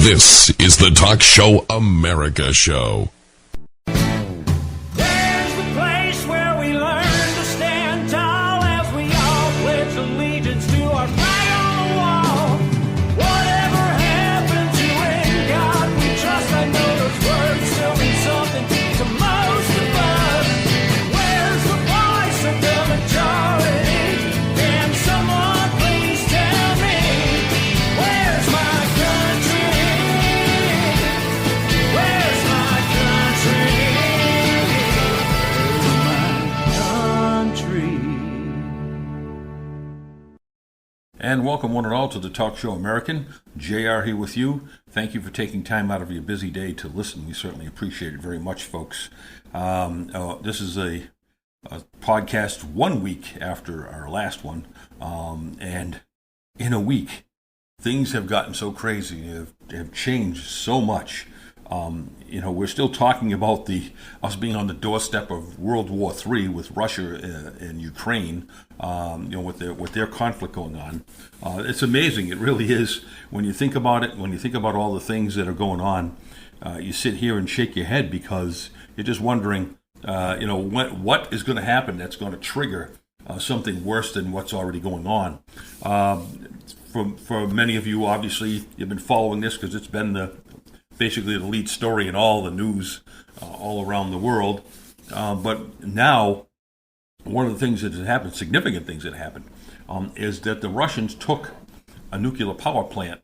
This is the Talk Show America Show. There's the place where we learn to stand tall as we all pledge allegiance to our flag on the wall. Whatever happened to in God we trust, I know those words still mean something to most of us. Where's the voice of the majority? Can someone please tell me? Where's my country? Where's my country? And welcome one and all to the Talk Show American. JR here with you. Thank you for taking time out of your busy day to listen. We certainly appreciate it very much, folks. This is a podcast 1 week after our last one. And in a week, things have gotten so crazy, have changed so much. We're still talking about us being on the doorstep of World War III with Russia and Ukraine, with their conflict going on. It's amazing. It really is. When you think about it, when you think about all the things that are going on, you sit here and shake your head because you're just wondering, what is going to happen that's going to trigger something worse than what's already going on. For many of you, obviously, you've been following this because it's been basically the lead story in all the news all around the world. But now, one of the things that has happened, significant things that happened, is that the Russians took a nuclear power plant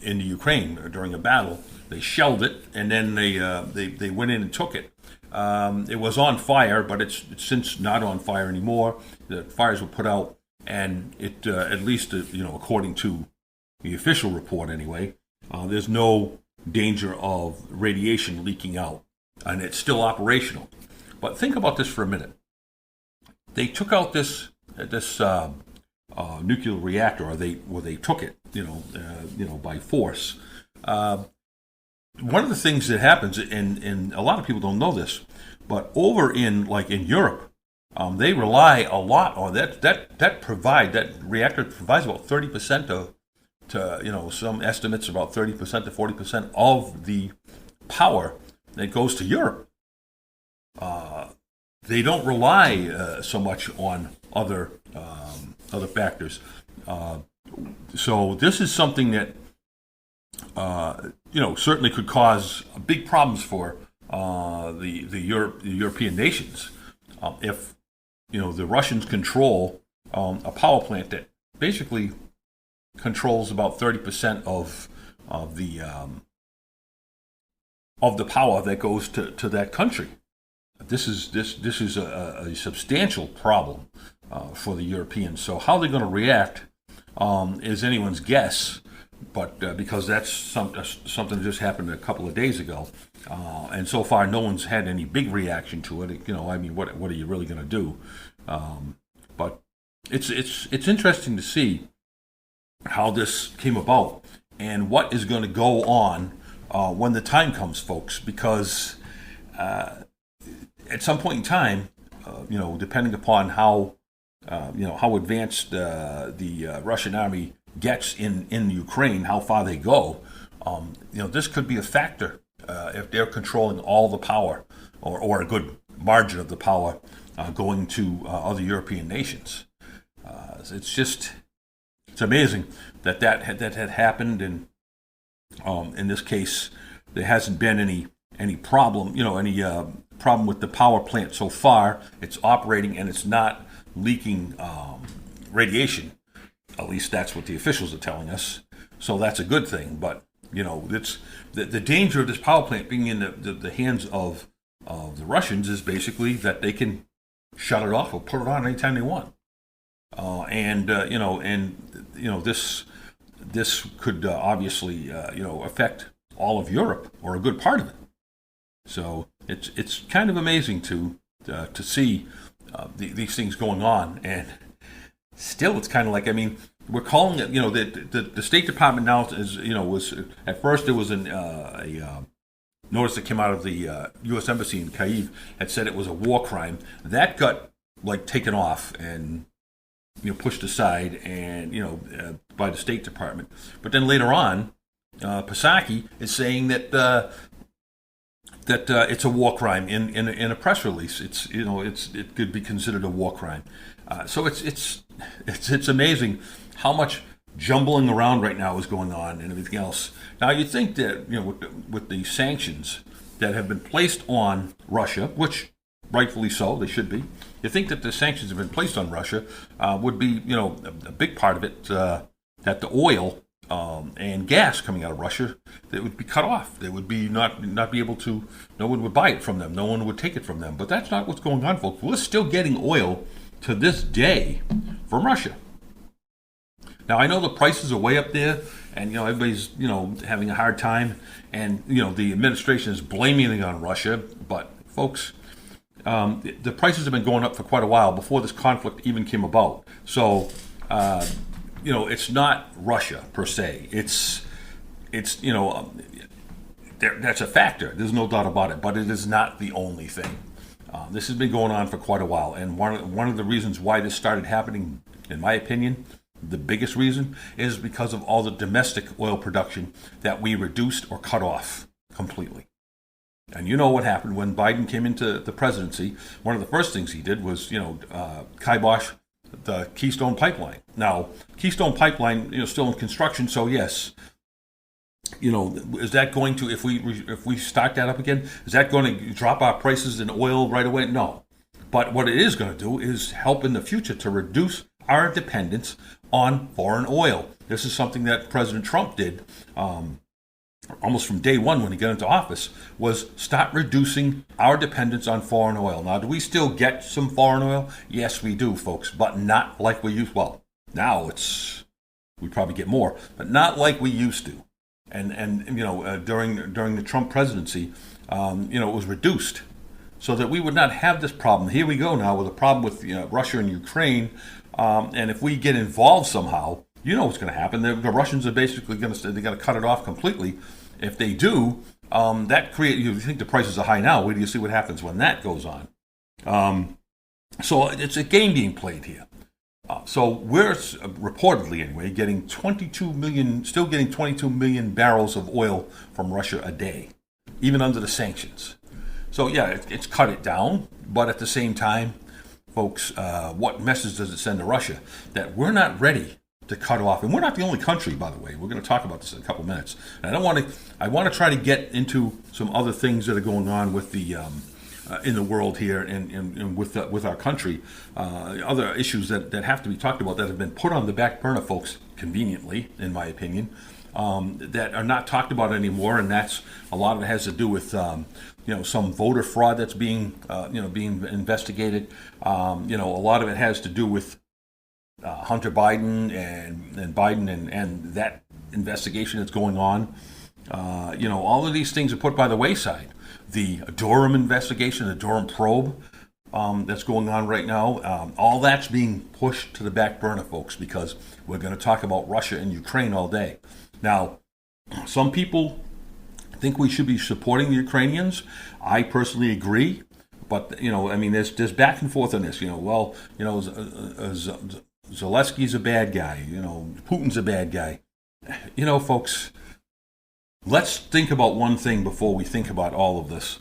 in Ukraine during a battle. They shelled it, and then they went in and took it. It was on fire, but it's since not on fire anymore. The fires were put out, and it at least according to the official report anyway, there's no danger of radiation leaking out, and it's still operational. But think about this for a minute. They took out this nuclear reactor, or they took it, by force. One of the things that happens, and a lot of people don't know this, but over in Europe, they rely a lot on that reactor provides about 30% some estimates about 30% to 40% of the power that goes to Europe. They don't rely so much on other factors. So this is something that certainly could cause big problems for the European nations if the Russians control a power plant that basically controls about 30% of the power that goes to that country. This is a substantial problem for the Europeans. So how they're going to react is anyone's guess. But because that's something that just happened a couple of days ago, and so far no one's had any big reaction to it. What are you really going to do? But it's interesting to see how this came about and what is going to go on when the time comes, folks, because at some point in time, depending upon how advanced the Russian army gets in Ukraine, how far they go, this could be a factor if they're controlling all the power or a good margin of the power going to other European nations. It's amazing that had happened, and in this case, there hasn't been any problem, problem with the power plant so far. It's operating and it's not leaking radiation. At least that's what the officials are telling us. So that's a good thing. But it's the danger of this power plant being in the hands of the Russians is basically that they can shut it off or put it on anytime they want. This could obviously affect all of Europe or a good part of it. So it's kind of amazing to see these things going on, and still it's kind of like, we're calling it, the State Department now was at first there was a notice that came out of the U.S. Embassy in Kyiv had said it was a war crime. That got taken off and pushed aside and by the State Department. But then later on, Psaki is saying that it's a war crime in a press release. It could be considered a war crime. So it's amazing how much jumbling around right now is going on and everything else. Now you'd think that with the sanctions that have been placed on Russia, which rightfully so, they should be. You think that the sanctions have been placed on Russia would be a big part of it, that the oil and gas coming out of Russia, that would be cut off. They would be not be able to. No one would buy it from them. No one would take it from them. But that's not what's going on, folks. We're still getting oil to this day from Russia. Now I know the prices are way up there, and everybody's having a hard time, and the administration is blaming it on Russia. But folks, the prices have been going up for quite a while before this conflict even came about. So. It's not Russia per se. It's that's a factor. There's no doubt about it. But it is not the only thing. This has been going on for quite a while, and one of the reasons why this started happening, in my opinion, the biggest reason is because of all the domestic oil production that we reduced or cut off completely. And you know what happened when Biden came into the presidency? One of the first things he did was kibosh the Keystone Pipeline. Now, Keystone Pipeline, still in construction. So yes, is that going to, if we start that up again, is that going to drop our prices in oil right away? No. But what it is going to do is help in the future to reduce our dependence on foreign oil. This is something that President Trump did almost from day one when he got into office, was start reducing our dependence on foreign oil. Now, do we still get some foreign oil? Yes, we do, folks, but not like we used. Well, now we probably get more, but not like we used to. And during the Trump presidency, it was reduced so that we would not have this problem. Here we go now with a problem with Russia and Ukraine, and if we get involved somehow, what's going to happen. The Russians are basically going to cut it off completely. If they do, that create. You think the prices are high now. Wait till you see what happens when that goes on. So it's a game being played here. So we're reportedly, anyway, getting 22 million barrels of oil from Russia a day, even under the sanctions. So yeah, it's cut it down, but at the same time, folks, what message does it send to Russia? That we're not ready to cut off, and we're not the only country, by the way. We're going to talk about this in a couple minutes. And I want to try to get into some other things that are going on with the in the world here and with our country, other issues that have to be talked about that have been put on the back burner, folks, conveniently, in my opinion, that are not talked about anymore, and that's a lot of it has to do with some voter fraud that's being investigated. A lot of it has to do with Hunter Biden and Biden and that investigation that's going on. All of these things are put by the wayside. The Durham investigation, the Durham probe that's going on right now, all that's being pushed to the back burner, folks, because we're going to talk about Russia and Ukraine all day. Now, some people think we should be supporting the Ukrainians. I personally agree. But, there's back and forth on this. Zelensky's a bad guy. Putin's a bad guy. Folks, let's think about one thing before we think about all of this.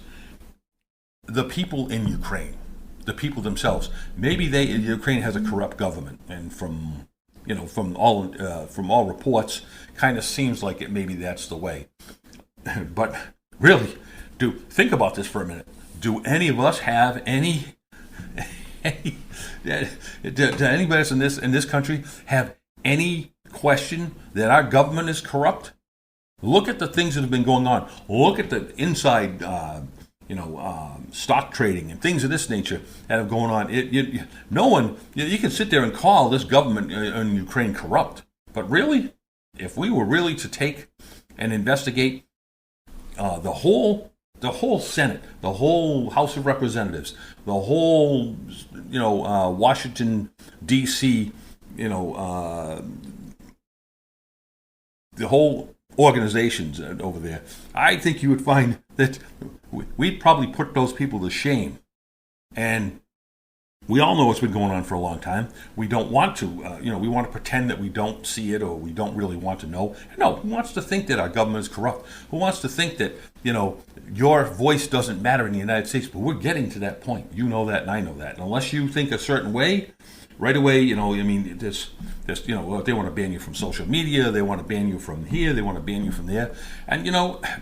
The people in Ukraine, the people themselves. Maybe Ukraine has a corrupt government, and from all reports, kind of seems like it. Maybe that's the way. But really, think about this for a minute. Do any of us have any? Do anybody else in this country have any question that our government is corrupt? Look at the things that have been going on. Look at the inside, stock trading and things of this nature that have going on. No one, you can sit there and call this government in Ukraine corrupt, but really, if we were really to take and investigate the whole Senate, the whole House of Representatives, the whole, Washington, D.C., the whole organizations over there, I think you would find that we'd probably put those people to shame. And We all know it's been going on for a long time. We don't want to, we want to pretend that we don't see it or we don't really want to know. No, who wants to think that our government is corrupt? Who wants to think that, your voice doesn't matter in the United States? But we're getting to that point. You know that and I know that. And unless you think a certain way, right away, they want to ban you from social media. They want to ban you from here. They want to ban you from there. And,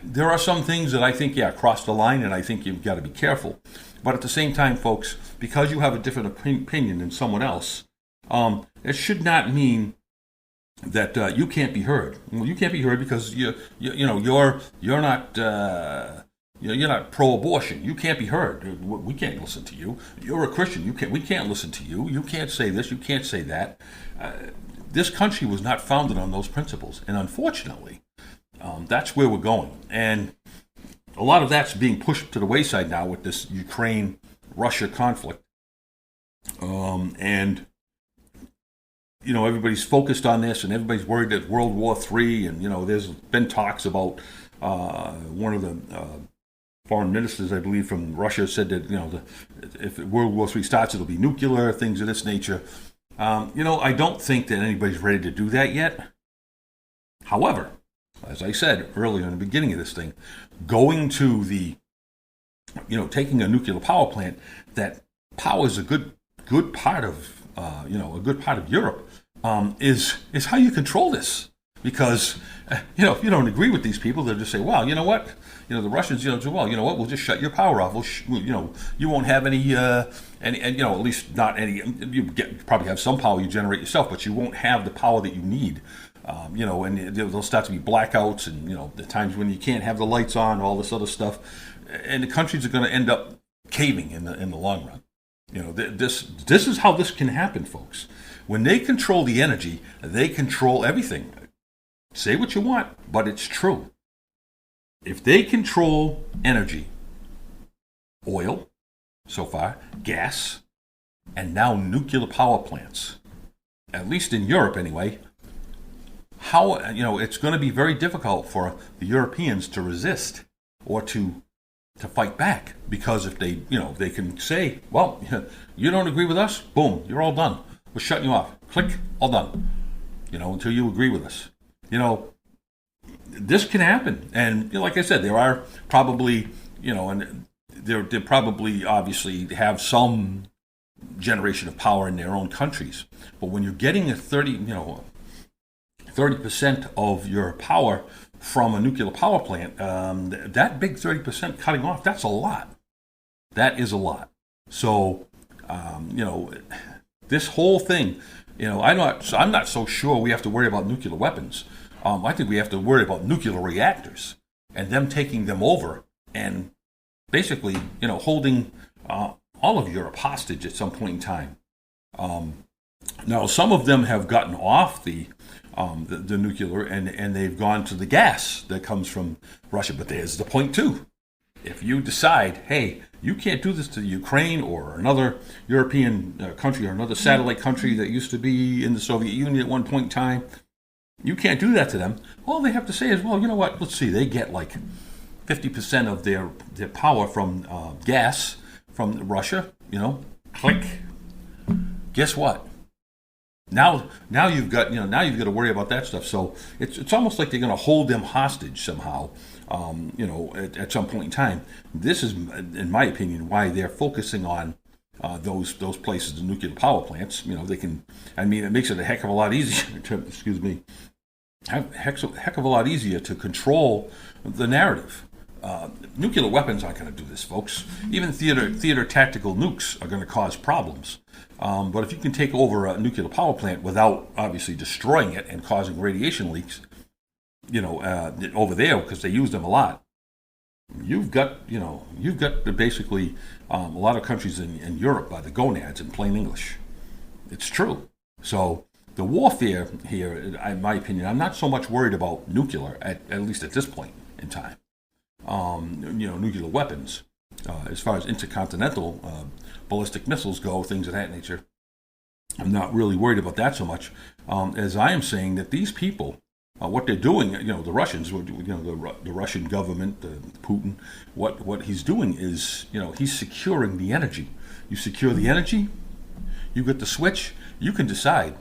there are some things that I think, cross the line, and I think you've got to be careful. But at the same time, folks, because you have a different opinion than someone else, it should not mean that you can't be heard. Well, you can't be heard because you're not pro-abortion. You can't be heard. We can't listen to you. You're a Christian. We can't listen to you. You can't say this. You can't say that. This country was not founded on those principles, and unfortunately, that's where we're going. And a lot of that's being pushed to the wayside now with this Ukraine-Russia conflict. Everybody's focused on this, and everybody's worried that World War III, and, there's been talks about one of the foreign ministers, I believe, from Russia said that, if World War III starts, it'll be nuclear, things of this nature. I don't think that anybody's ready to do that yet. However, as I said earlier in the beginning of this thing, going to the, taking a nuclear power plant that powers a good part of, a good part of Europe, is how you control this. Because, if you don't agree with these people, they'll just say, well, you know what? The Russians, say, well, you know what? We'll just shut your power off. You won't have any, at least not any. You probably have some power you generate yourself, but you won't have the power that you need. And there'll start to be blackouts, and the times when you can't have the lights on, all this other stuff, and the countries are going to end up caving in the long run. This is how this can happen, folks. When they control the energy, they control everything. Say what you want, but it's true. If they control energy, oil, so far, gas, and now nuclear power plants, at least in Europe anyway, how, it's going to be very difficult for the Europeans to resist or to fight back, because if they, they can say, well, you don't agree with us, boom, you're all done. We're shutting you off. Click, all done. Until you agree with us. This can happen. And like I said, there are probably, and they probably obviously have some generation of power in their own countries. But when you're getting 30% of your power from a nuclear power plant, that big 30% cutting off, that's a lot. That is a lot. So, this whole thing, I'm not so sure we have to worry about nuclear weapons. I think we have to worry about nuclear reactors and them taking them over and basically, holding all of Europe hostage at some point in time. Now, some of them have gotten off the nuclear and they've gone to the gas that comes from Russia. But there's the point too. If you decide, hey, you can't do this to Ukraine or another European country or another satellite country that used to be in the Soviet Union at one point in time, you can't do that to them. All they have to say is, well, you know what? Let's see. They get like 50% of their power from gas from Russia. Click. Guess what? Now you've got to worry about that stuff. So it's almost like they're going to hold them hostage somehow. At some point in time. This is, in my opinion, why they're focusing on those places, the nuclear power plants. They can. I mean, it makes it a heck of a lot easier. Heck of a lot easier to control the narrative. Nuclear weapons aren't going to do this, folks. Even theater tactical nukes are going to cause problems. But if you can take over a nuclear power plant without obviously destroying it and causing radiation leaks, over there, because they use them a lot, you've got basically a lot of countries in Europe by the gonads in plain English. It's true. So the warfare here, in my opinion, I'm not so much worried about nuclear, at least at this point in time. Nuclear weapons, as far as intercontinental ballistic missiles go, things of that nature, I'm not really worried about that so much, as I am saying that these people, what they're doing, the Russians, the Russian government, Putin, what he's doing is, he's securing the energy. You secure the energy, You get the switch, you can decide.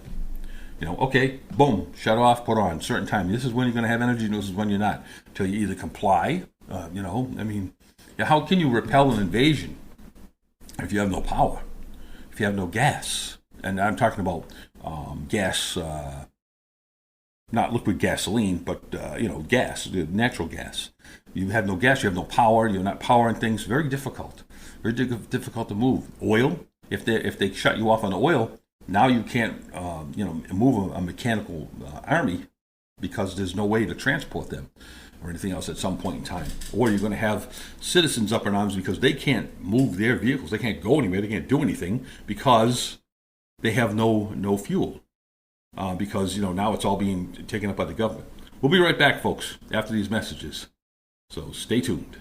Okay, boom, shut off, put on, certain time. This is when you're going to have energy, and this is when you're not. Until you either comply, how can you repel an invasion if you have no power, if you have no gas? And I'm talking about gas, not liquid gasoline, but gas, natural gas. You have no gas, you have no power, you're not powering things. Very difficult, difficult to move. Oil, if they shut you off on oil, now you can't move a mechanical army because there's no way to transport them or anything else at some point in time. Or you're going to have citizens up in arms because they can't move their vehicles, they can't go anywhere, they can't do anything because they have no fuel. Because now it's all being taken up by the government. We'll be right back, folks, after these messages. So stay tuned.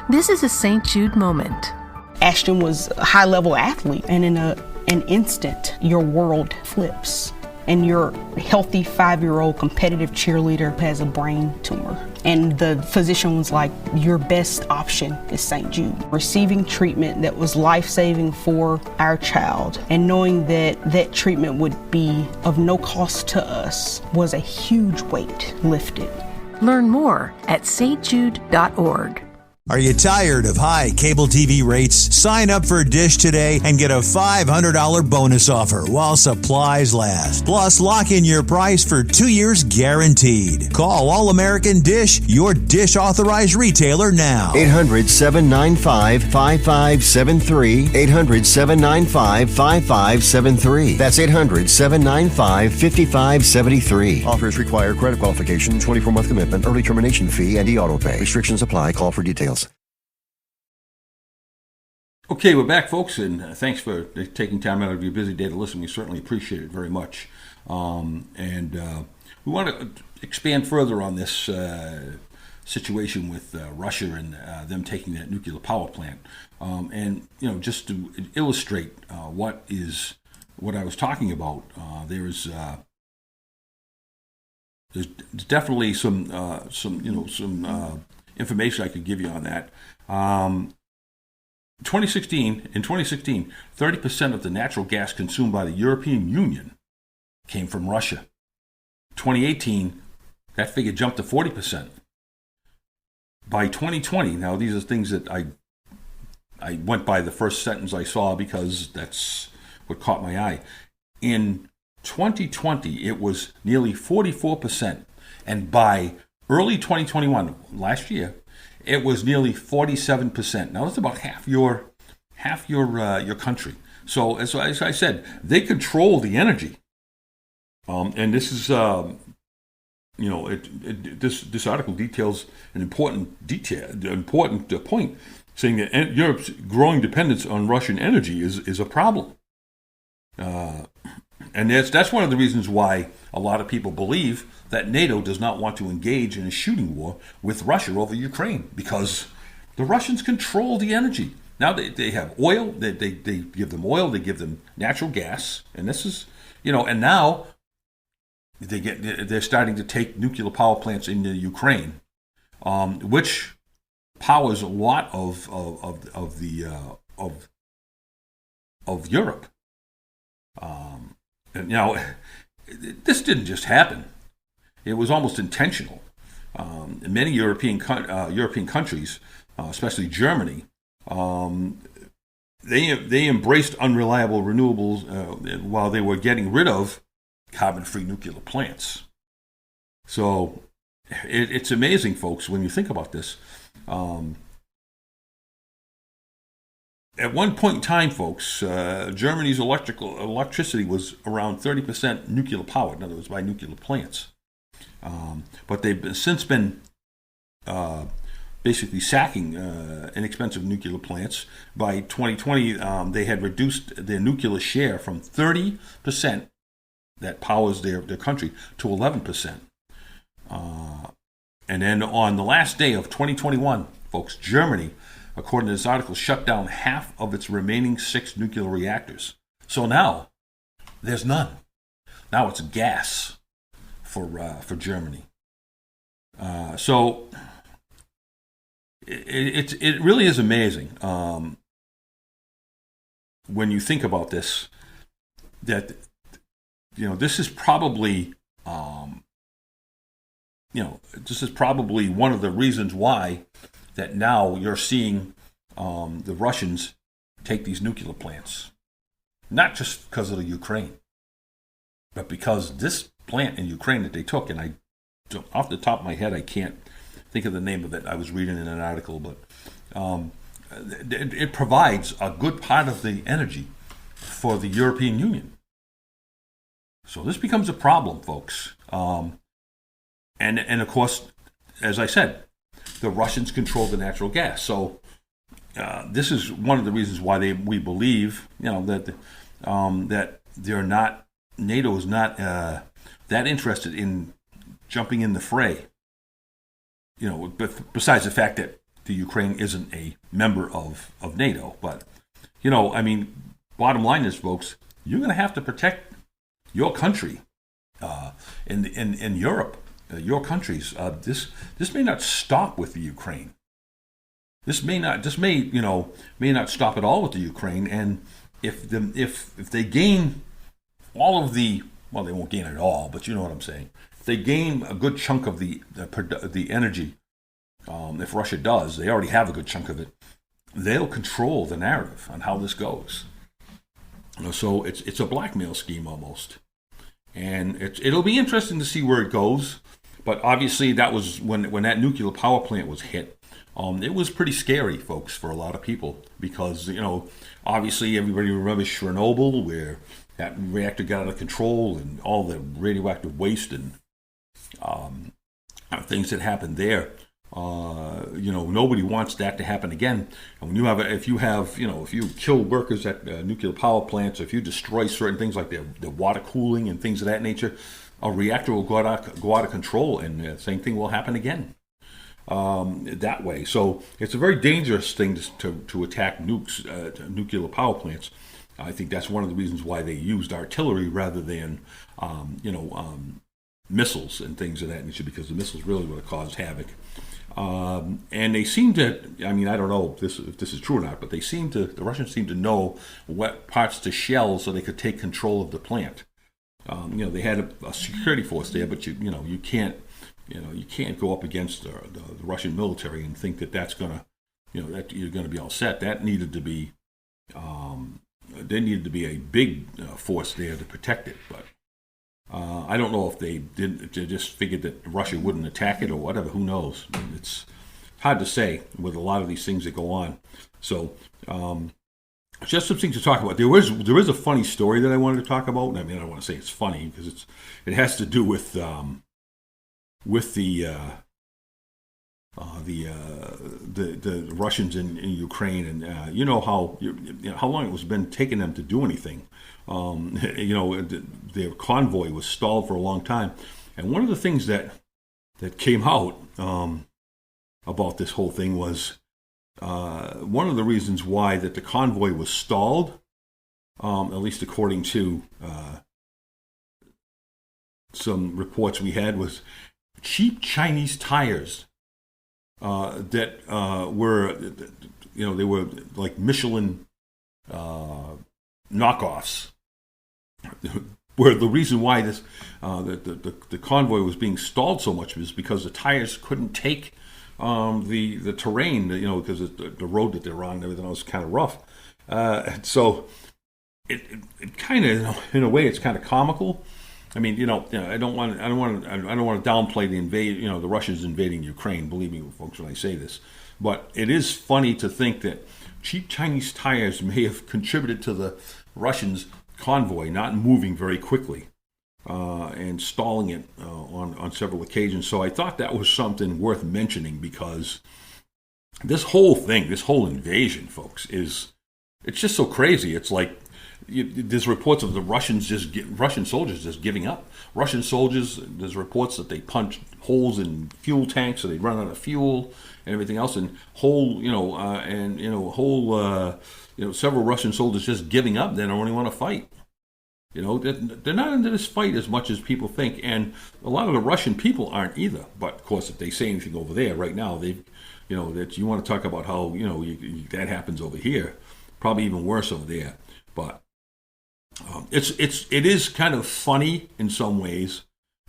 This is a St. Jude moment. Ashton was a high-level athlete, and in an instant, your world flips. And your healthy 5-year-old competitive cheerleader has a brain tumor. And the physician was like, your best option is St. Jude. Receiving treatment that was life-saving for our child and knowing that that treatment would be of no cost to us was a huge weight lifted. Learn more at stjude.org. Are you tired of high cable TV rates? Sign up for Dish today and get a $500 bonus offer while supplies last. Plus, lock in your price for 2 years guaranteed. Call All American Dish, your Dish authorized retailer now. 800-795-5573. 800-795-5573. That's 800-795-5573. Offers require credit qualification, 24-month commitment, early termination fee, and e-auto pay. Restrictions apply. Call for details. Okay, we're back, folks, and thanks for taking time out of your busy day to listen. We certainly appreciate it very much. And we want to expand further on this situation with Russia and them taking that nuclear power plant. And just to illustrate what I was talking about, there's definitely some information I could give you on that. In 2016, 30% of the natural gas consumed by the European Union came from Russia. 2018, that figure jumped to 40%. By 2020, now these are things that I went by the first sentence I saw because that's what caught my eye. In 2020, it was nearly 44%, and by early 2021, last year, it was nearly 47%. Now that's about half your country. So as I said, they control the energy, and this is this article details an important point, saying that Europe's growing dependence on Russian energy is a problem, and that's one of the reasons why a lot of people believe that NATO does not want to engage in a shooting war with Russia over Ukraine, because the Russians control the energy. Now they have oil, they give them oil, they give them natural gas, and this is, and now they're starting to take nuclear power plants into Ukraine, which powers a lot of Europe. And this didn't just happen. It was almost intentional. Many European countries, especially Germany, they embraced unreliable renewables while they were getting rid of carbon-free nuclear plants. So it's amazing, folks, when you think about this. At one point in time, folks, Germany's electricity was around 30% nuclear powered, in other words, by nuclear plants. But they've since been basically sacking inexpensive nuclear plants. By 2020, they had reduced their nuclear share from 30% that powers their country to 11%. And then on the last day of 2021, folks, Germany, according to this article, shut down half of its remaining 6 nuclear reactors. So now there's none. Now it's gas for Germany. So it really is amazing when you think about this, that this is probably this is probably one of the reasons why that now you're seeing the Russians take these nuclear plants, not just because of the Ukraine, but because this plant in Ukraine that they took, and off the top of my head I can't think of the name of it. I was reading in an article, but it provides a good part of the energy for the European Union. So this becomes a problem, folks. And of course, as I said, the Russians control the natural gas. So this is one of the reasons why we believe, that they're not, NATO is not that interested in jumping in the fray. But besides the fact that the Ukraine isn't a member of NATO, but bottom line is, folks, you're going to have to protect your country in Europe. Your countries. This may not stop with the Ukraine. This may not stop at all with the Ukraine. And if they gain all of the, well, they won't gain it all, but you know what I'm saying. If they gain a good chunk of the energy, if Russia does, they already have a good chunk of it. They'll control the narrative on how this goes. So it's a blackmail scheme almost, and it'll be interesting to see where it goes. But obviously, that was when that nuclear power plant was hit. It was pretty scary, folks, for a lot of people because obviously everybody remembers Chernobyl, where that reactor got out of control and all the radioactive waste and things that happened there. Nobody wants that to happen again. And when if you kill workers at nuclear power plants, if you destroy certain things like the water cooling and things of that nature, a reactor will go out of control, and the same thing will happen again that way. So it's a very dangerous thing to attack nuclear power plants. I think that's one of the reasons why they used artillery rather than missiles and things of that nature, because the missiles really would have caused havoc. And they seem to, I don't know if this is true or not, but the Russians seem to know what parts to shell so they could take control of the plant. They had a security force there, but you can't go up against the Russian military and think that's gonna, that you're gonna be all set. That needed to be, there needed to be a big force there to protect it. But I don't know if they just figured that Russia wouldn't attack it or whatever. Who knows? It's hard to say with a lot of these things that go on. So. Just some things to talk about. There is a funny story that I wanted to talk about. I don't want to say it's funny because it has to do with the Russians in Ukraine, and how long it was been taking them to do anything. Their convoy was stalled for a long time, and one of the things that came out about this whole thing was. One of the reasons why that the convoy was stalled, at least according to some reports we had, was cheap Chinese tires that were, they were like Michelin knockoffs. Where the reason why this the convoy was being stalled so much was because the tires couldn't take the terrain, because the road that they're on and everything else was kind of rough. So it kind of, in a way, it's kind of comical. I don't want to downplay the Russians invading Ukraine. Believe me, folks, when I say this, but it is funny to think that cheap Chinese tires may have contributed to the Russians' convoy not moving very quickly. And stalling it on several occasions. So I thought that was something worth mentioning because this whole invasion, folks, it's just so crazy. It's like there's reports of the Russian soldiers just giving up. Russian soldiers, there's reports that they punched holes in fuel tanks so they'd run out of fuel and everything else, and several Russian soldiers just giving up. They don't really want to fight. They're not into this fight as much as people think, and a lot of the Russian people aren't either. But of course, if they say anything over there right now, that you want to talk about how that happens over here, probably even worse over there. But it is kind of funny in some ways.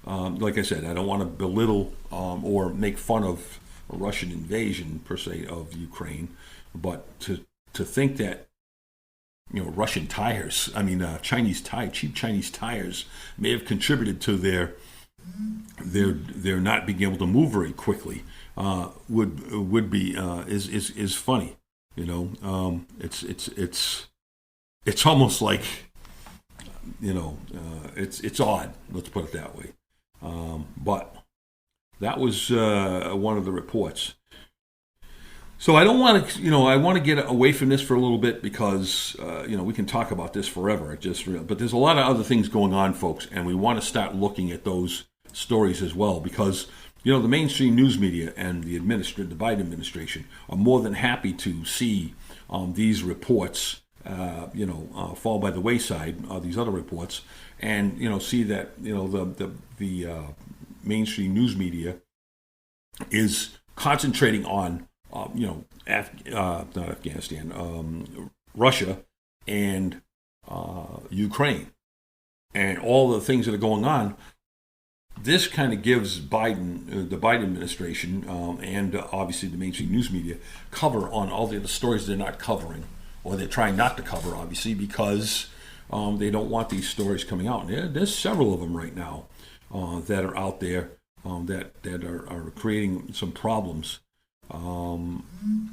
Like I said, I don't want to belittle or make fun of a Russian invasion per se of Ukraine, but to think that Russian tires, cheap Chinese tires may have contributed to their not being able to move very quickly would be is funny. It's almost like it's odd. Let's put it that way. But that was one of the reports. So I don't want to, I want to get away from this for a little bit because, we can talk about this forever. But there's a lot of other things going on, folks, and we want to start looking at those stories as well because, the mainstream news media and the Biden administration are more than happy to see these reports, fall by the wayside, these other reports, and, see that, the mainstream news media is concentrating on not Afghanistan, Russia and Ukraine, and all the things that are going on. This kind of gives Biden, the Biden administration, and obviously the mainstream news media, cover on all the other stories they're not covering, or they're trying not to cover, obviously, because they don't want these stories coming out. And there's several of them right now that are out there that are creating some problems.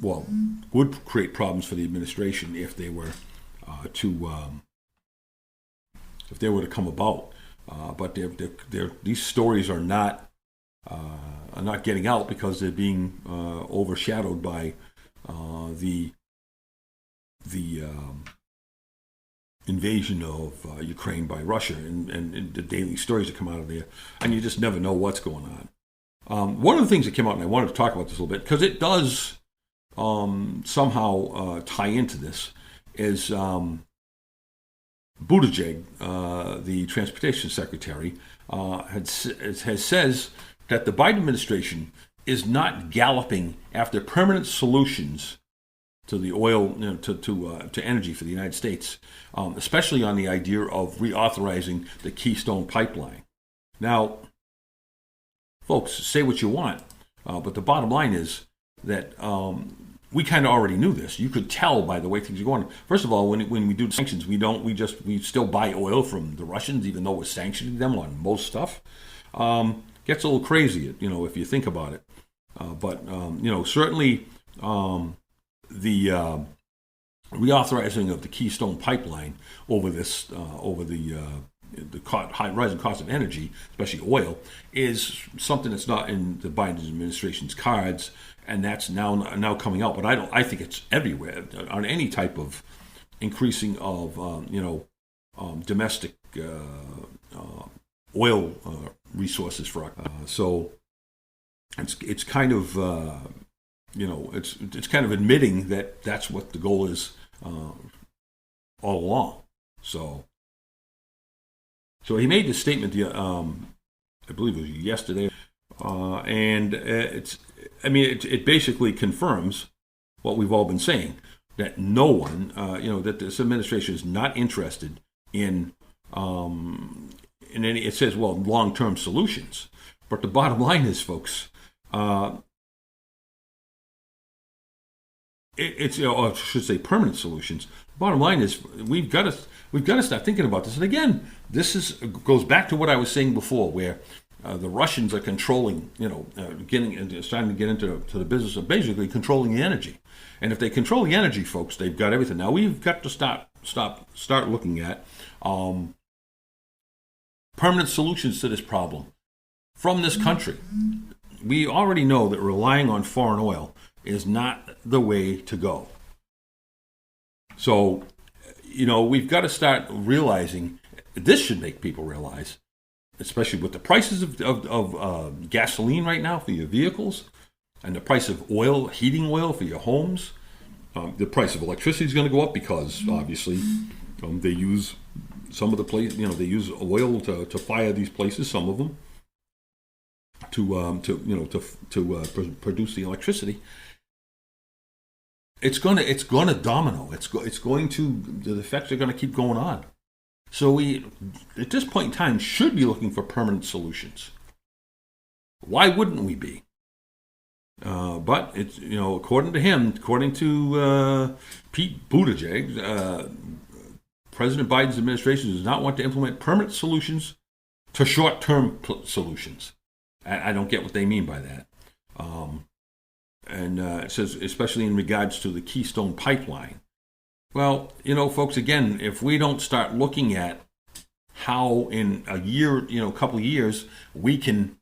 Would create problems for the administration if they were to come about. But these stories are not getting out because they're being overshadowed by the invasion of Ukraine by Russia and the daily stories that come out of there, and you just never know what's going on. One of the things that came out, and I wanted to talk about this a little bit, because it does somehow tie into this, is Buttigieg, the transportation secretary, says that the Biden administration is not galloping after permanent solutions to the oil, to energy for the United States, especially on the idea of reauthorizing the Keystone Pipeline. Now, folks, say what you want, but the bottom line is that we kind of already knew this. You could tell by the way things are going. First of all, when we do sanctions, we still buy oil from the Russians, even though we're sanctioning them on most stuff. Gets a little crazy, if you think about it. But certainly the reauthorizing of the Keystone Pipeline over the rising cost of energy, especially oil, is something that's not in the Biden administration's cards, and that's now coming out. But I think it's everywhere on any type of increasing of domestic oil resources for. So it's kind of it's kind of admitting that that's what the goal is all along. So he made this statement, I believe it was yesterday, and it basically confirms what we've all been saying, that no one, that this administration is not interested in any. It says, long-term solutions, but the bottom line is, folks, I should say permanent solutions. Bottom line is we've got to start thinking about this. And again, goes back to what I was saying before, where the Russians are controlling, starting to get into the business of basically controlling the energy. And if they control the energy, folks, they've got everything. Now we've got to start looking at permanent solutions to this problem from this country. We already know that relying on foreign oil is not the way to go. So, we've got to start realizing, this should make people realize, especially with the prices of gasoline right now for your vehicles, and the price of oil, heating oil for your homes. The price of electricity is going to go up because, obviously, They use some of the they use oil to fire these places. Some of them to produce the electricity. It's gonna domino. The effects are gonna keep going on. So we, at this point in time, should be looking for permanent solutions. Why wouldn't we be? But it's, according to Pete Buttigieg, President Biden's administration does not want to implement permanent solutions to short-term solutions. I don't get what they mean by that. And it says, especially in regards to the Keystone Pipeline. Well, folks, again, if we don't start looking at how in a year, couple of years, we can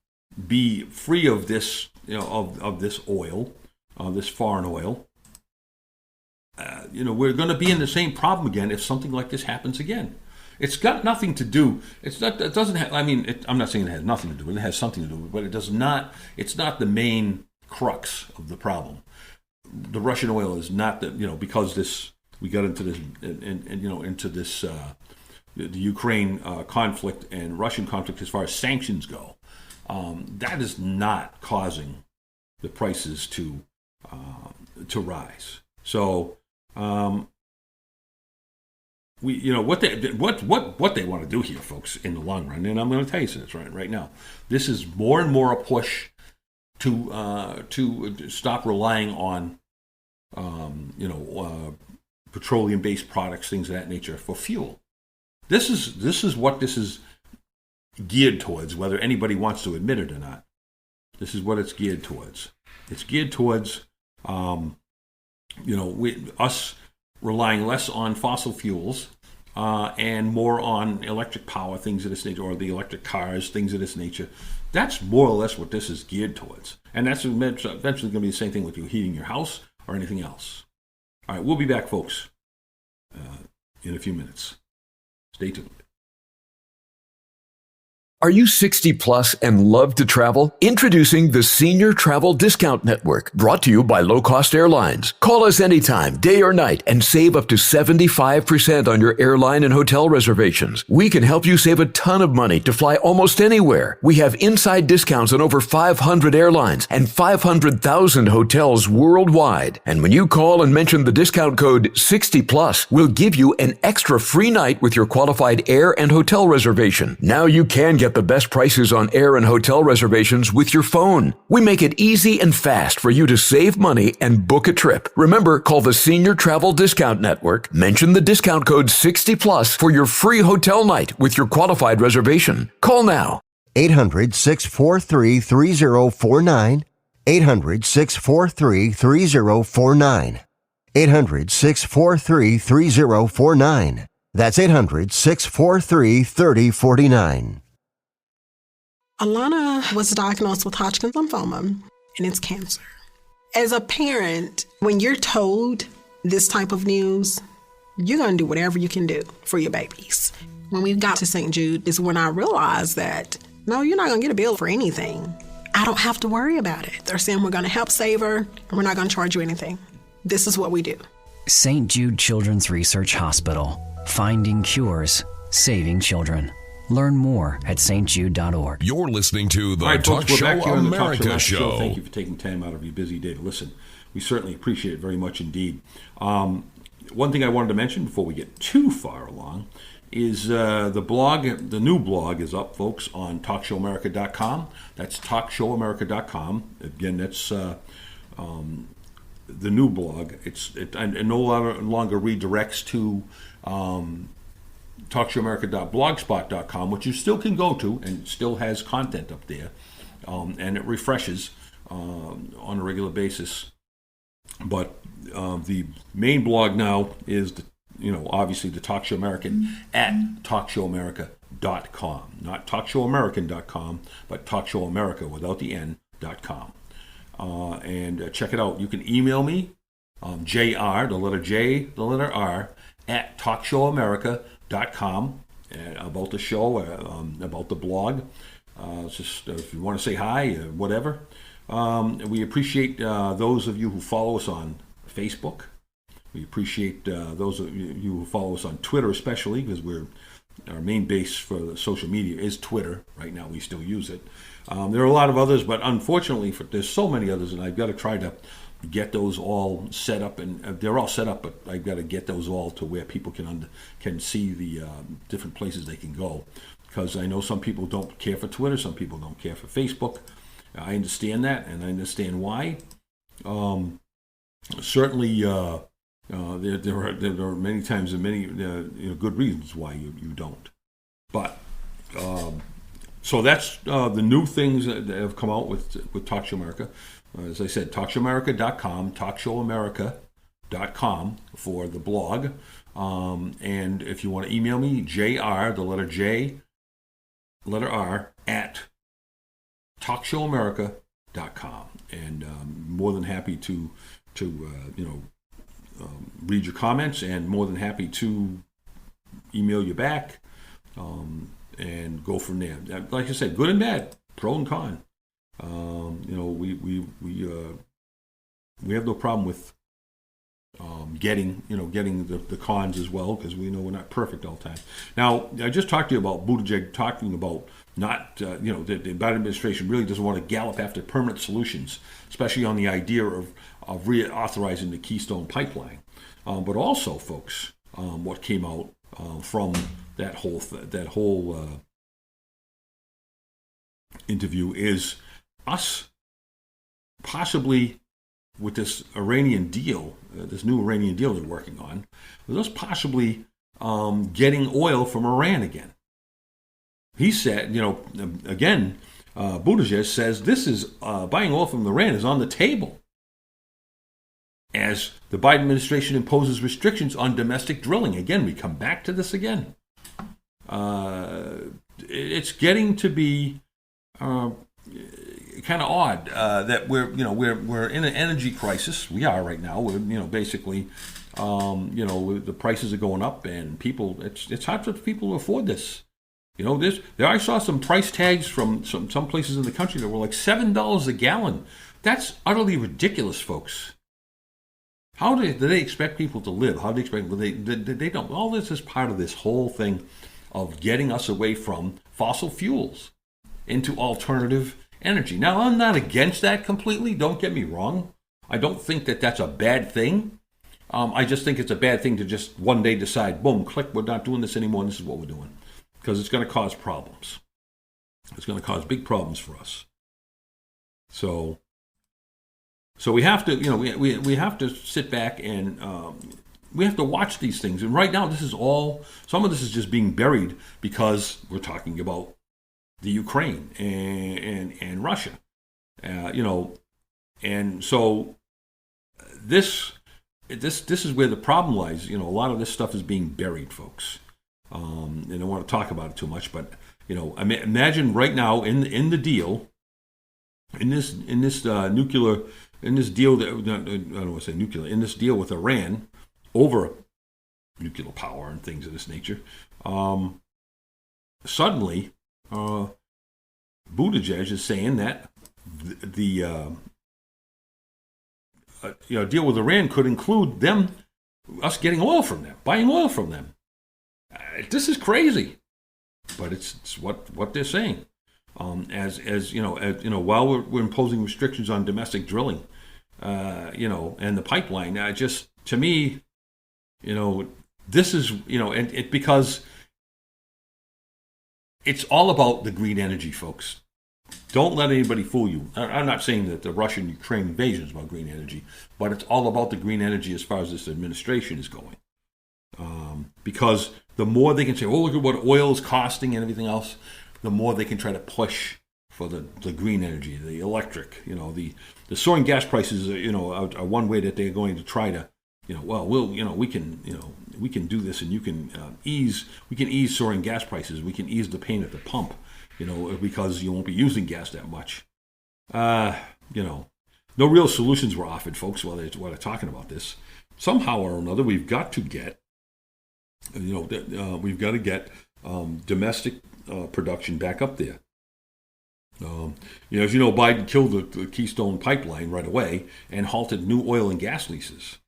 be free of this, of this oil, this foreign oil, we're going to be in the same problem again if something like this happens again. It's got nothing to do. It doesn't have. I'm not saying it has nothing to do with it. It has something to do with it, but it does not. It's not the main crux of the problem. The Russian oil is not the. Because we got into this, into this the Ukraine conflict and Russian conflict as far as sanctions go. That is not causing the prices to rise. So what they want to do here, folks, in the long run, and I'm going to tell you this right now. This is more and more a push to stop relying on petroleum-based products, things of that nature, for fuel. This is what this is geared towards, whether anybody wants to admit it or not. This is what it's geared towards. It's geared towards, us relying less on fossil fuels and more on electric power, things of this nature, or the electric cars, things of this nature. That's more or less what this is geared towards. And that's eventually going to be the same thing with you heating your house or anything else. All right, we'll be back, folks, in a few minutes. Stay tuned. Are you 60 plus and love to travel? Introducing the Senior Travel Discount Network, brought to you by Low Cost Airlines. Call us anytime, day or night, and save up to 75% on your airline and hotel reservations. We can help you save a ton of money to fly almost anywhere. We have inside discounts on over 500 airlines and 500,000 hotels worldwide. And when you call and mention the discount code 60 plus, we'll give you an extra free night with your qualified air and hotel reservation. Now you can get the best prices on air and hotel reservations with your phone. We make it easy and fast for you to save money and book a trip. Remember, call the Senior Travel Discount Network, mention the discount code 60 plus for your free hotel night with your qualified reservation. Call now. 800-643-3049. 800-643-3049. 800-643-3049. That's 800-643-3049. Alana was diagnosed with Hodgkin's lymphoma, and it's cancer. As a parent, when you're told this type of news, you're going to do whatever you can do for your babies. When we got to St. Jude is when I realized that, no, you're not going to get a bill for anything. I don't have to worry about it. They're saying we're going to help save her, and we're not going to charge you anything. This is what we do. St. Jude Children's Research Hospital. Finding cures, saving children. Learn more at stjude.org. You're listening to the right, Talk folks, Show America Show. Thank you for taking time out of your busy day to listen. We certainly appreciate it very much indeed. One thing I wanted to mention before we get too far along is the new blog is up, folks, on TalkShowAmerica.com. That's TalkShowAmerica.com. Again, that's the new blog. It no longer redirects to TalkShowAmerica.blogspot.com, which you still can go to and still has content up there, and it refreshes on a regular basis. But the main blog now is, obviously the Talk Show American at TalkShowAmerica.com, not TalkShowAmerican.com, but TalkShowAmerica without the N.com. And check it out. You can email me, JR, the letter J, the letter R, at TalkShowAmerica.com about the show, about the blog. Just if you want to say hi, whatever. We appreciate those of you who follow us on Facebook, We appreciate those of you who follow us on Twitter, especially because our main base for the social media is Twitter. Right now, we still use it. There are a lot of others, but unfortunately, there's so many others, and I've got to try to get those all set up, and they're all set up, but I've got to get those all to where people can see the different places they can go. Because I know some people don't care for Twitter, some people don't care for Facebook. I understand that, and I understand why. Certainly, there are many times and many good reasons why you don't. But so that's the new things that have come out with Talk Show America. As I said, TalkShowAmerica.com, TalkShowAmerica.com for the blog. And if you want to email me, JR, the letter J, letter R, at TalkShowAmerica.com. And more than happy to read your comments, and more than happy to email you back and go from there. Like I said, good and bad, pro and con. We have no problem with getting the cons as well, because we know we're not perfect all the time. Now, I just talked to you about Buttigieg talking about not the Biden administration really doesn't want to gallop after permanent solutions, especially on the idea of reauthorizing the Keystone Pipeline. But also, folks, what came out from that whole interview is us possibly, with this Iranian deal, this new Iranian deal they're working on, with us possibly getting oil from Iran again. He said, again, Buttigieg says this is buying oil from Iran is on the table as the Biden administration imposes restrictions on domestic drilling. Again, we come back to this again. It's getting to be kind of odd that we're in an energy crisis. We are right now. We're basically the prices are going up, and people it's hard for people to afford this. I saw some price tags from some places in the country that were like $7 a gallon. That's utterly ridiculous, folks. How do they expect people to live? How do they expect they don't? All this is part of this whole thing of getting us away from fossil fuels into alternative energy. Now, I'm not against that completely. Don't get me wrong. I don't think that that's a bad thing. I just think it's a bad thing to just one day decide, boom, click, we're not doing this anymore, and this is what we're doing. Because it's going to cause problems. It's going to cause big problems for us. So we have to, we have to sit back and we have to watch these things. And right now, some of this is just being buried because we're talking about the Ukraine and Russia, and so this is where the problem lies. A lot of this stuff is being buried, folks. And I don't want to talk about it too much, but imagine right now in the deal, in this nuclear, in this deal that I don't want to say nuclear, in this deal with Iran over nuclear power and things of this nature, suddenly Buttigieg is saying that the deal with Iran could include us getting oil from them, buying oil from them. This is crazy, but it's what they're saying. As while we're imposing restrictions on domestic drilling, and the pipeline, to me, this is and because it's all about the green energy, folks. Don't let anybody fool you. I'm not saying that the Russian-Ukraine invasion is about green energy, but it's all about the green energy as far as this administration is going. Because the more they can say, look at what oil is costing and everything else, the more they can try to push for the green energy, the electric. The soaring gas prices, are one way that they're going to try to, we can do this, and we can ease soaring gas prices. We can ease the pain at the pump, because you won't be using gas that much. No real solutions were offered, folks, while they're talking about this. Somehow or another, we've got to get, domestic production back up there. As you know, Biden killed the Keystone Pipeline right away and halted new oil and gas leases.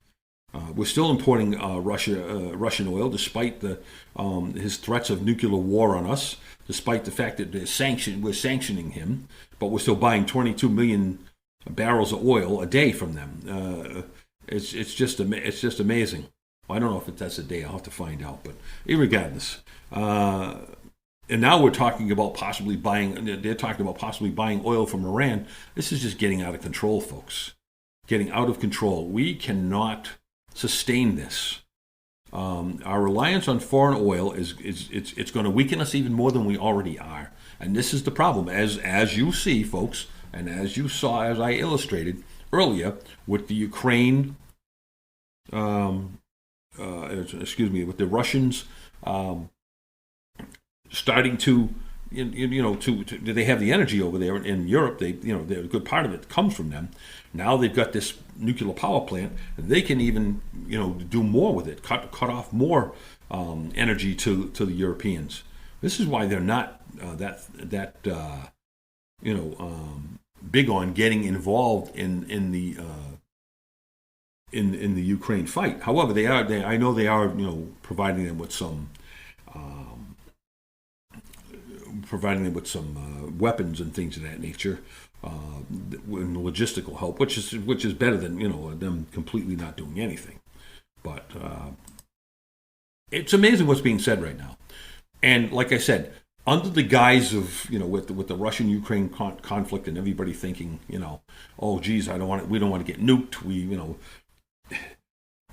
We're still importing Russian oil, despite his threats of nuclear war on us, despite the fact that we're sanctioning him, but we're still buying 22 million barrels of oil a day from them. It's just amazing. I don't know if that's a day. I'll have to find out. But regardless, and now we're talking about possibly buying. They're talking about possibly buying oil from Iran. This is just getting out of control, folks. Getting out of control. We cannot sustain this. Our reliance on foreign oil is going to weaken us even more than we already are. And this is the problem, as you see, folks, and as you saw, as I illustrated earlier, with the Ukraine. With the Russians starting to, they have the energy over there in Europe. A good part of it comes from them. Now they've got this nuclear power plant. They can even, do more with it, cut off more energy to the Europeans. This is why they're not big on getting involved in the Ukraine fight. However, I know they are, providing them with some weapons and things of that nature, and logistical help, which is better than them completely not doing anything. But it's amazing what's being said right now, and like I said, under the guise of with the Russian-Ukraine conflict and everybody thinking oh geez, we don't want to get nuked.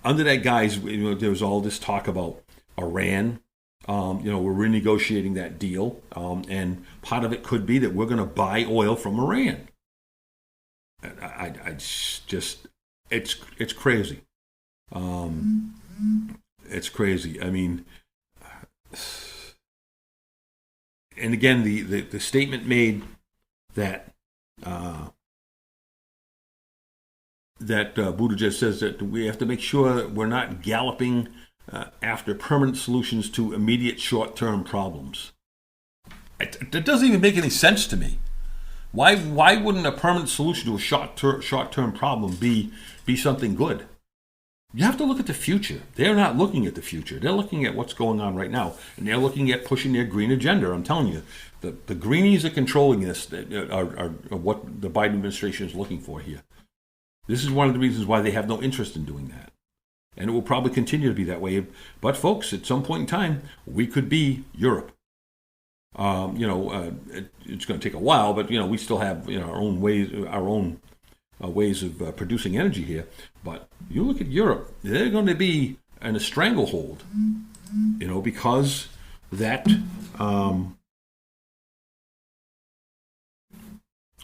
Under that guise, there was all this talk about Iran. We're renegotiating that deal, and part of it could be that we're going to buy oil from Iran. It's crazy. It's crazy. I mean, and again, the statement made that. That Buttigieg says that we have to make sure that we're not galloping after permanent solutions to immediate short-term problems. That doesn't even make any sense to me. Why wouldn't a permanent solution to a short-term problem be something good? You have to look at the future. They're not looking at the future. They're looking at what's going on right now, and they're looking at pushing their green agenda. I'm telling you, the greenies are controlling this. Are what the Biden administration is looking for here. This is one of the reasons why they have no interest in doing that. And it will probably continue to be that way. But folks, at some point in time, we could be Europe. It's going to take a while, but we still have our own ways of producing energy here. But you look at Europe; they're going to be in a stranglehold, because that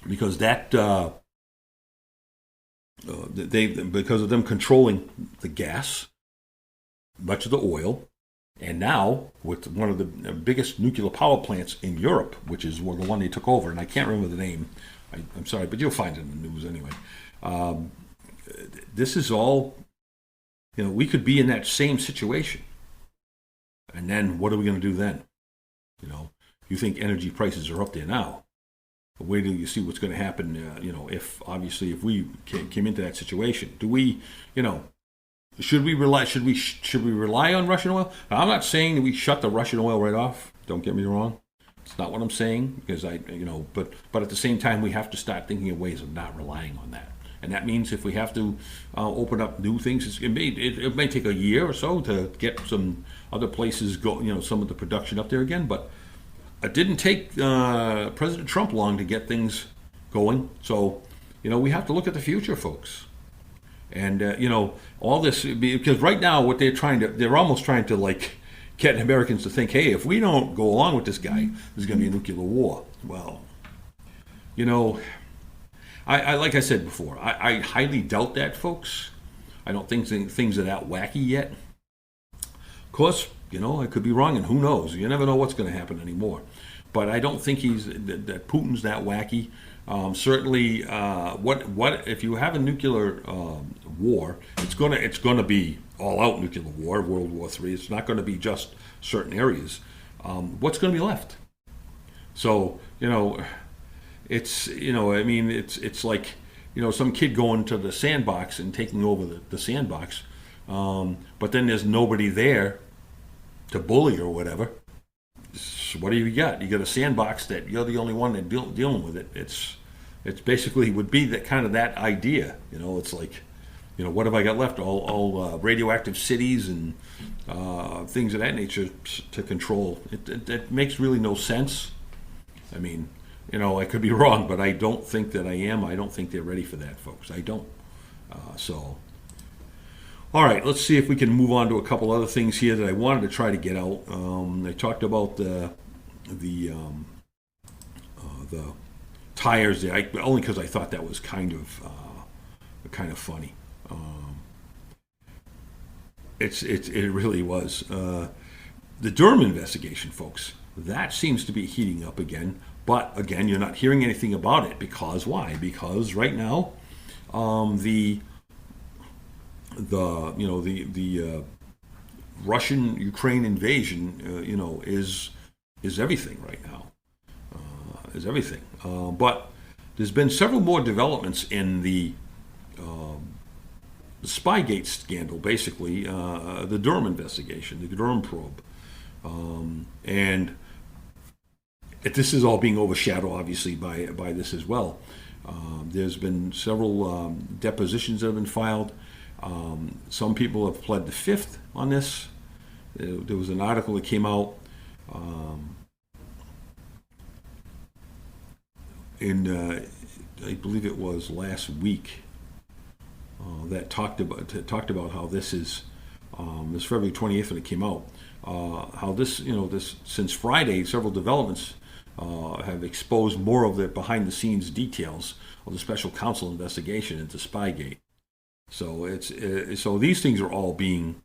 because of them controlling the gas, much of the oil, and now with one of the biggest nuclear power plants in Europe, which is the one they took over, and I can't remember the name. I'm sorry, but you'll find it in the news anyway. This is all, we could be in that same situation. And then what are we going to do then? You think energy prices are up there now. Wait till you see what's going to happen, if we came into that situation. Do we, should we rely on Russian oil? Now, I'm not saying that we shut the Russian oil right off. Don't get me wrong. It's not what I'm saying, because but at the same time, we have to start thinking of ways of not relying on that. And that means if we have to open up new things, it may take a year or so to get some other places some of the production up there again, but it didn't take President Trump long to get things going. So, we have to look at the future, folks. And, all this, because right now what they're almost trying to get Americans to think, hey, if we don't go along with this guy, there's going to be a nuclear war. Well, I like I said before, I highly doubt that, folks. I don't think things are that wacky yet. Of course, I could be wrong, and who knows? You never know what's going to happen anymore. But I don't think that Putin's that wacky. Certainly, what if you have a nuclear war? It's gonna be all-out nuclear war, World War III. It's not going to be just certain areas. What's going to be left? So it's it's like some kid going to the sandbox and taking over the sandbox. But then there's nobody there to bully or whatever. So what do you got? You got a sandbox that you're the only one that dealing with it. It's basically would be that kind of that idea. It's like, what have I got left? All radioactive cities and things of that nature to control. It makes really no sense. I mean, I could be wrong, but I don't think that I am. I don't think they're ready for that, folks. I don't. All right, let's see if we can move on to a couple other things here that I wanted to try to get out. I talked about the tires there, only because I thought that was kind of funny. It really was. The Durham investigation, folks, that seems to be heating up again. But again, you're not hearing anything about it because why? Because right now, the Russian-Ukraine invasion, is everything right now. Is everything. But there's been several more developments in the Spygate scandal, basically, the Durham investigation, the Durham probe. And this is all being overshadowed, obviously, by this as well. There's been several depositions that have been filed. Some people have pled the fifth on this. There was an article that came out I believe it was last week, that talked about how this is this February 28th when it came out. How this since Friday, several developments have exposed more of the behind-the-scenes details of the special counsel investigation into Spygate. So so these things are all being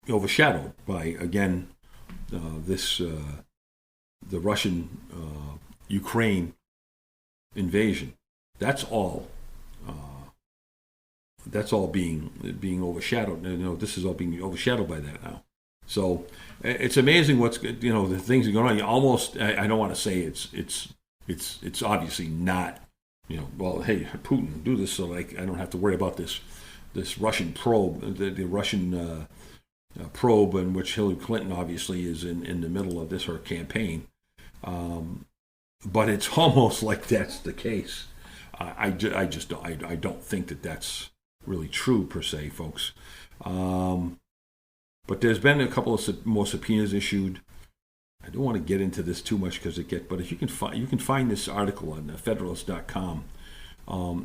overshadowed by, again, the Russian Ukraine invasion. That's all being overshadowed. This is all being overshadowed by that now. So it's amazing what's the things that are going on. You almost, I don't want to say it's obviously not. Well, hey, Putin, do this so I don't have to worry about this Russian probe, the Russian probe in which Hillary Clinton obviously is in the middle of her campaign. But it's almost like that's the case. I don't think that that's really true per se, folks. But there's been a couple of more subpoenas issued. I don't want to get into this too much but if you can find this article on Federalist.com.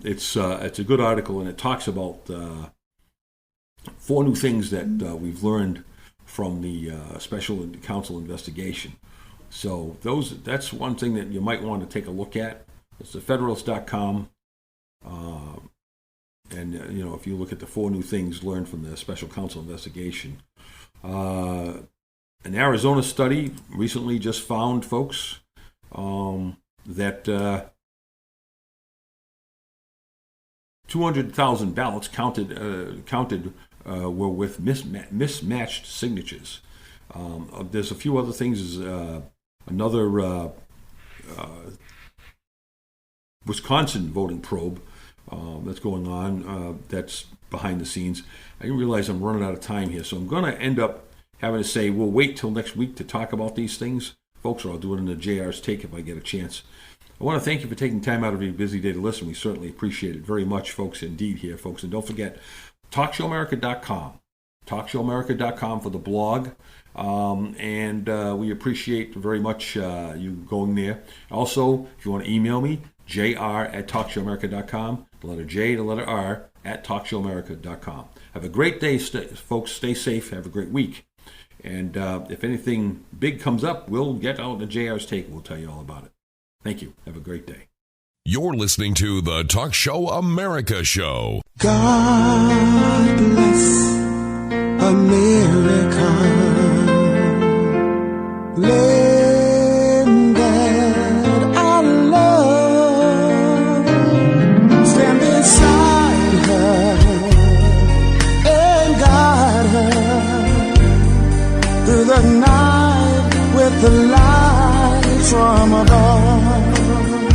It's a good article, and it talks about 4 new things that we've learned from the special counsel investigation. So that's one thing that you might want to take a look at. It's the Federalist.com. And if you look at the 4 new things learned from the special counsel investigation. An Arizona study recently just found, folks, that 200,000 ballots counted were with mismatched signatures. There's a few other things. Another Wisconsin voting probe that's going on, that's behind the scenes. I didn't realize I'm running out of time here, so I'm going to end up having to say we'll wait till next week to talk about these things, folks, or I'll do it in the JR's Take if I get a chance. I want to thank you for taking time out of your busy day to listen. We certainly appreciate it very much, folks, indeed here, folks. And don't forget, TalkShowAmerica.com. TalkShowAmerica.com for the blog. And we appreciate very much you going there. Also, if you want to email me, jr@TalkShowAmerica.com, the letter J, the letter R, @TalkShowAmerica.com. Have a great day, folks. Stay safe. Have a great week. And if anything big comes up, we'll get out the JR's Take. We'll tell you all about it. Thank you. Have a great day. You're listening to the Talk Show America Show. God bless America. Land that I love. Stand beside her and guide her through the night with the light from above.